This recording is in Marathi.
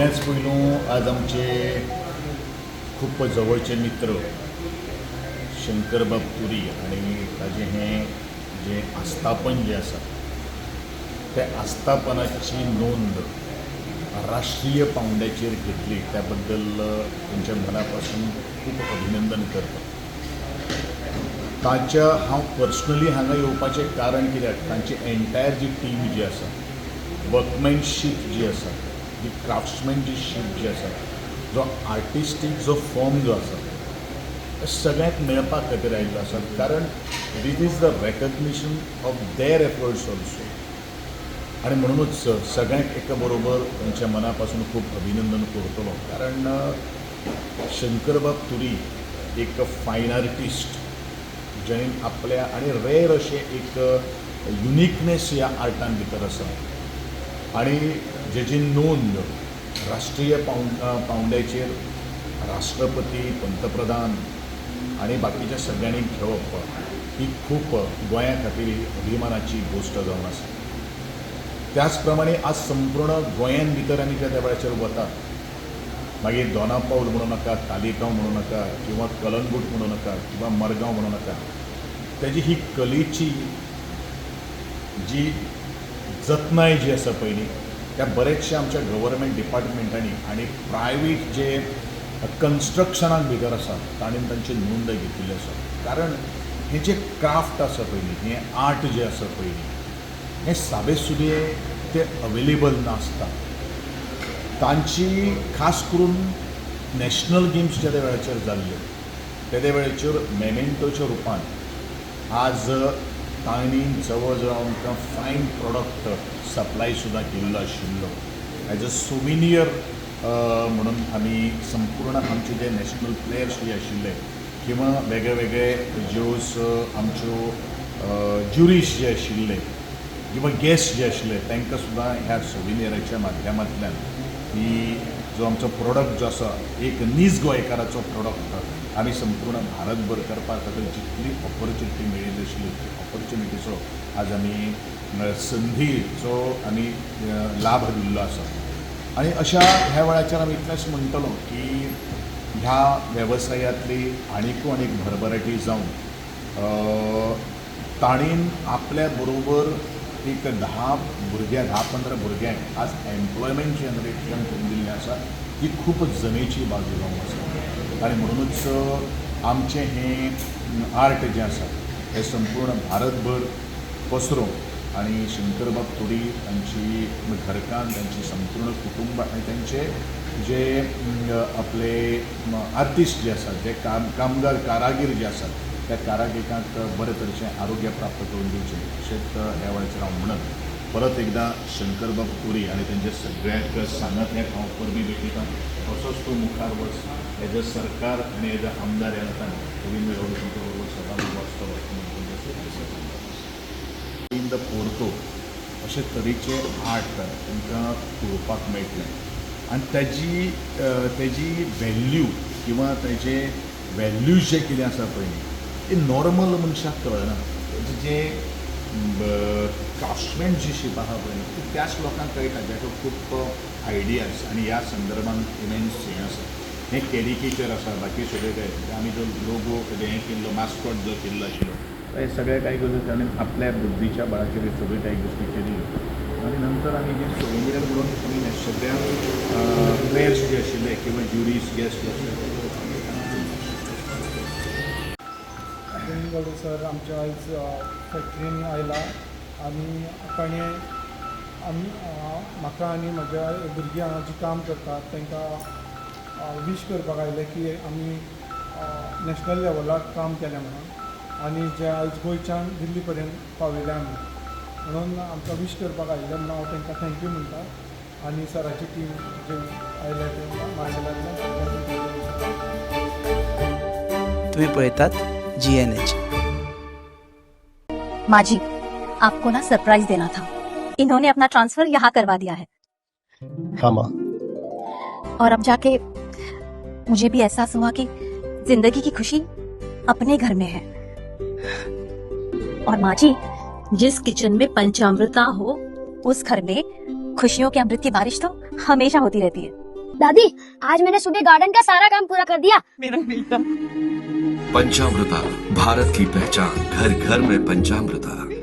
सगळ्याच पयलू आज आमचे खूप जवळचे मित्र शंकरबाब तुरी आणि ताजे हें जे आस्थापन जे आसा त्या आस्थापनाची नोंद राष्ट्रीय पावंड्याचेर घेतली त्या बद्दल त्यांच्या मनापासून खूप अभिनंदन करता. ताच्या हांव पर्सनली हांगा येवपाचें कारण कित्याक तांची एंटायर जी टीम जी आसा, वर्कमॅनशीप जी आसा, जी क्राफ्ट्समॅनशीप जी आसा, जो आर्टिस्टीक जो फॉर्म जो आसा सगळ्यांक मेळपा खातीर आयिल्लो आसा. कारण this is the recognition of their efforts also. आणि म्हणूनच सगळ्यांक एका बरोबर त्यांच्या मनापासून खूप अभिनंदन करतलो. कारण शंकरबाब तुरी एक फायन आर्टिस्ट ज्याने आपल्या आणि रेर अशें एक युनिकनेस ह्या आर्टान भितर आसा आणि जेची नोंद राष्ट्रीय पावंड्याचेर राष्ट्रपती, पंतप्रधान आणि बाकीच्या सगळ्यांनी घेवप ही खूप गोंया खातीर अभिमानाची गोष्ट जावन आसा. त्याच प्रमाणे आज संपूर्ण गोंयान भितर आमी त्या वेळाचेर वतात, मागीर दोना पावल म्हणू नाका, तालिगांव म्हणू नाका, किंवा कलंगूट म्हणू नाका, किंवा मरगांव म्हणू नाका, त्याची ही कलेची जी जतनाय जी आसा पयली त्या बरेचशा आमच्या गव्हर्मेंट डिपार्टमेंटांनी आणि प्रायवेट जे कन्स्ट्रक्शनाक भितर आसा ताणें तांची नोंद घेतिल्ली आसा. कारण हें जें क्राफ्ट आसा पयलीं, हें आर्ट जें आसा पयलीं, हें साबे सुबे ते अवेलेबल नासता. तांची खास करून नॅशनल गेम्स ज्या वेळाचेर जाल्ल्यो त्या वेळाचेर मेमेंटोच्या रुपान आज तांणी जवळ जवळ आमकां फायन प्रॉडक्ट सप्लाय सुद्दां केल्लो आशिल्लो. एज अ सोविनियर म्हणून आमी संपूर्ण आमचे जे नॅशनल प्लेयर्स जे आशिल्ले किंवा वेगळे वेगळे ज्यो आमच्यो ज्युरीज जे आशिल्ले किंवा गेस्ट जे आशिल्ले तांकां सुद्दां ह्या सोविनियराच्या माध्यमांतल्यान ही जो आमचो प्रॉडक्ट जो आसा एक नीज गोंयकाराचो प्रॉडक्ट आमी संपूर्ण भारतभर करपा खातीर जितली ऑपॉर्च्युनिटी मेळिल्ली आशिल्ली ती ऑपॉर्च्युनिटीचो आज आमी संधीचो आमी लाभ दिल्लो आसा. आणि अशा ह्या वेळाचेर आमी इतलेंच म्हणटलो की ह्या वेवसायांतली आनीक भरभराटी जावन ताणीन आपल्या बरोबर एक 10-15 भुरग्यांक आज एम्प्लॉयमेंट जनरेशन करून दिल्लें आसा. ही खूप जमेची बाजू जावन आसा. आणि म्हणूनच आमचें हें आर्ट जें आसा हें संपूर्ण भारतभर पसरोवंक आणि शंकरबाब तुरी तांची घरकान्न, तांची संपूर्ण कुटुंब आणि त्यांचे जे आपले आर्टिस्ट जे आसात, जे कामगार कारागीर जे आसात त्या कारागिरांक बरे तरेचें आरोग्य प्राप्त करून दिवचें अशेंच ह्या वेळाचेर हांव म्हणत परत एकदा शंकरबाब तुरी आणि त्यांच्या सगळ्याक सांगात्याक हांव परबी भेटयता. असोच तूं मुखार वच, एज अ सरकार आणि एज अ आमदार ह्या नात्यान गोविंद गावडे तुमच्या बरोबर सदांच वाचतलो. इन द पोर्तो अशे तरेचे आर्ट तुमकां पळोवपाक मेळटलें आणि तेजी व्हॅल्यू किंवा तेजे व्हॅल्यूज जे कितें आसा पळय ते नॉर्मल मनशाक कळना. जे क्राफ्ट्समॅनशीप आहा पळय ती त्याच लोकांक कळटा जाका खूब आयडियाज आणि ह्या संदर्भान इमेन्स हें आसा. हें कॅरिकेचर आसा, बाकी सगळें काय आमी जो लोगो हें केल्लो मॅस्कॉट जो केल्लो आशिल्लो हे सगळ्या काही गोष्टी ताणें आपल्या बुद्धीच्या बळाचेर सगळ्यो काही गोष्टी केल्ल्यो आणि नंतर आमी जे सोविनियर म्हणून आमी सगळ्या प्लेयर्स जे आशिल्ले किंवा ज्युरीज गेस्ट जे आशिल्ले गोविंद सर आमच्या आयज फॅक्ट्रीन आयला आणि ताणें आमी म्हाका आनी म्हज्या भुरगीं हांगा जीं काम करतात तांकां वीश करपाक आयले की आमी नॅशनल लेवलाक काम केलें म्हणून आनी जे आयज गोंयच्यान दिल्ली पर्यंत पावयले आमी म्हणून आमकां वीश करपाक आयिल्ले म्हणून हांव तांकां थँक्यू म्हणटा. आनी सराची टीम जे आयले ते मांडलांतल्यान तुम्ही पळयतात GNH. माजी, आपको ना सरप्राइज देना था. इन्होंने अपना ट्रांसफर यहाँ करवा दिया है. हाँ माँ. और अब जाके मुझे भी एहसास हुआ कि जिंदगी की खुशी अपने घर में है. और माँ जी, जिस किचन में पंचामृता हो उस घर में खुशियों के अमृत की बारिश तो हमेशा होती रहती है. दादी आज मैंने सुबह गार्डन का सारा काम पूरा कर दिया। पंचामृता, भारत की पहचान, घर घर में पंचामृता।